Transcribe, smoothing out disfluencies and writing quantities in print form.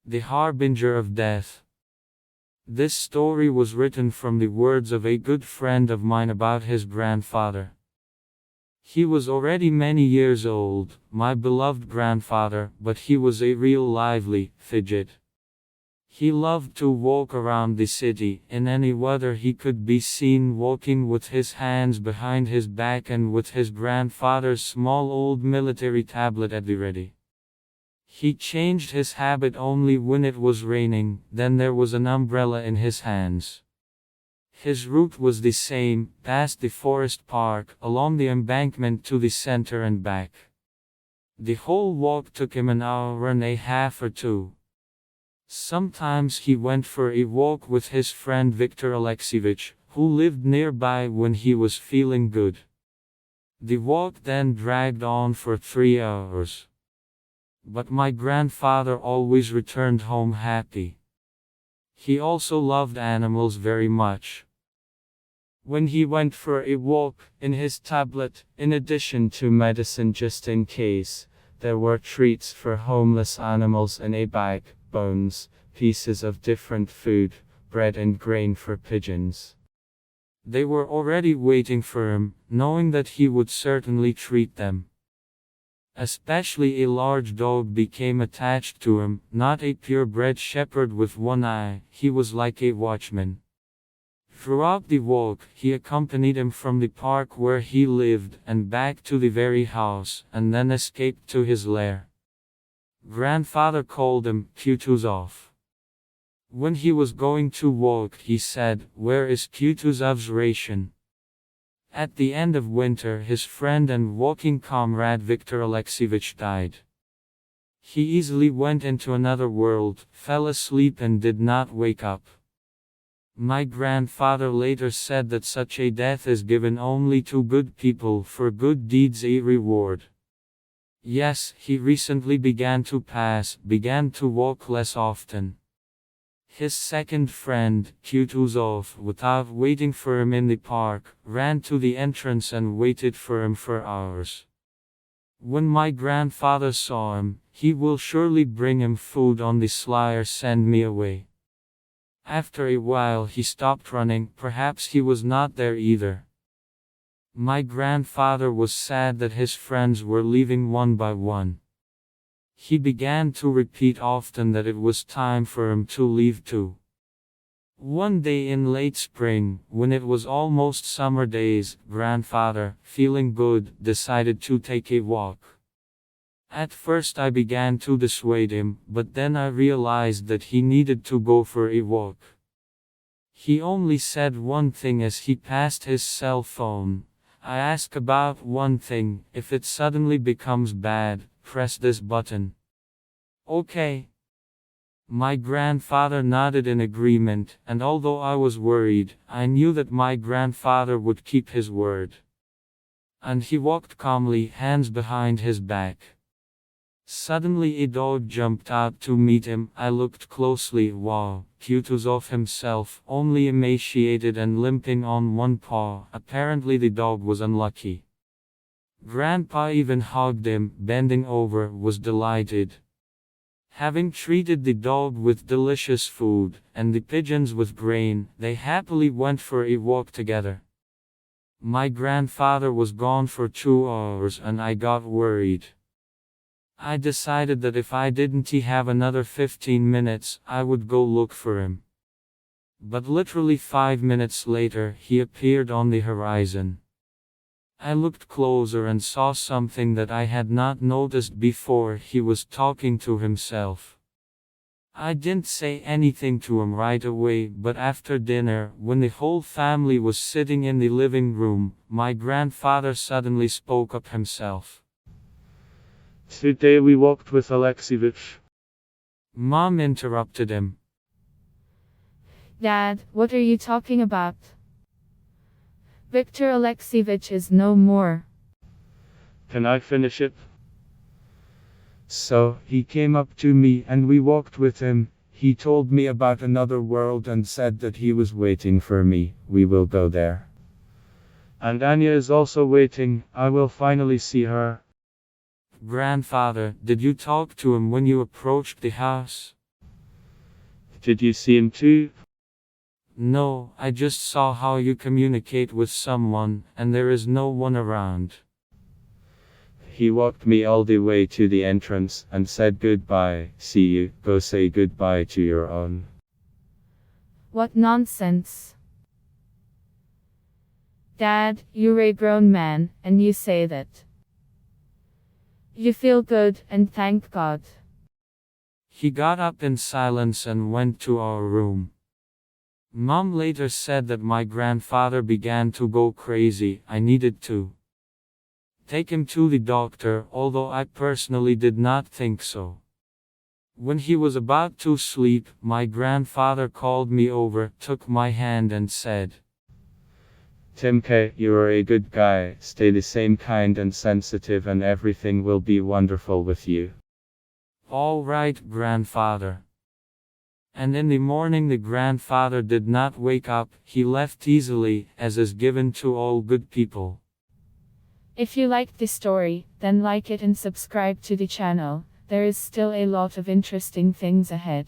The harbinger of death. This story was written from the words of a good friend of mine about his grandfather. He was already many years old, my beloved grandfather, but he was a real lively fidget. He loved to walk around the city. In any weather he could be seen walking with his hands behind his back and with his grandfather's small old military tablet at the ready. He changed his habit only when it was raining, then there was an umbrella in his hands. His route was the same, past the forest park, along the embankment to the center and back. The whole walk took him an hour and a half or two. Sometimes he went for a walk with his friend Viktor Alexeyevich, who lived nearby when he was feeling good. The walk then dragged on for 3 hours. But my grandfather always returned home happy. He also loved animals very much. When he went for a walk, in his tablet, in addition to medicine just in case, there were treats for homeless animals in a bag, bones, pieces of different food, bread and grain for pigeons. They were already waiting for him, knowing that he would certainly treat them. Especially a large dog became attached to him, not a purebred shepherd with one eye, he was like a watchman. Throughout the walk, he accompanied him from the park where he lived, and back to the very house, and then escaped to his lair. Grandfather called him Kutuzov. When he was going to walk, he said, "Where is Kutuzov's ration?" At the end of winter, his friend and walking comrade Viktor Alexeyevich died. He easily went into another world, fell asleep and did not wake up. My grandfather later said that such a death is given only to good people, for good deeds a reward. Yes, he recently began to walk less often. His second friend, Kutuzov, without waiting for him in the park, ran to the entrance and waited for him for hours. When my grandfather saw him, he will surely bring him food on the sly or send me away. After a while he stopped running, perhaps he was not there either. My grandfather was sad that his friends were leaving one by one. He began to repeat often that it was time for him to leave too. One day in late spring, when it was almost summer days, grandfather, feeling good, decided to take a walk. At first I began to dissuade him, but then I realized that he needed to go for a walk. He only said one thing as he passed his cell phone. I ask about one thing: if it suddenly becomes bad, press this button. Okay. My grandfather nodded in agreement, and although I was worried, I knew that my grandfather would keep his word. And he walked calmly, hands behind his back. Suddenly a dog jumped out to meet him. I looked closely. Wow, Kutuzov himself, only emaciated and limping on one paw. Apparently the dog was unlucky. Grandpa even hugged him, bending over, was delighted. Having treated the dog with delicious food, and the pigeons with grain, they happily went for a walk together. My grandfather was gone for 2 hours and I got worried. I decided that if I didn't have another 15 minutes, I would go look for him. But literally 5 minutes later, he appeared on the horizon. I looked closer and saw something that I had not noticed before. He was talking to himself. I didn't say anything to him right away, but after dinner, when the whole family was sitting in the living room, my grandfather suddenly spoke up himself. Today we walked with Alexeyevich. Mom interrupted him. Dad, what are you talking about? Viktor Alexeyevich is no more. Can I finish it? So, he came up to me and we walked with him. He told me about another world and said that he was waiting for me. We will go there. And Anya is also waiting. I will finally see her. Grandfather, did you talk to him when you approached the house? Did you see him too? No, I just saw how you communicate with someone, and there is no one around. He walked me all the way to the entrance and said goodbye. See you, go say goodbye to your own. What nonsense. Dad, you're a grown man, and you say that. You feel good, and thank God. He got up in silence and went to our room. Mom later said that my grandfather began to go crazy. I needed to take him to the doctor, although I personally did not think so. When he was about to sleep, my grandfather called me over, took my hand and said, Timke, you are a good guy, stay the same kind and sensitive and everything will be wonderful with you. "All right, grandfather." And in the morning the grandfather did not wake up, he left easily, as is given to all good people. If you liked this story, then like it and subscribe to the channel. There is still a lot of interesting things ahead.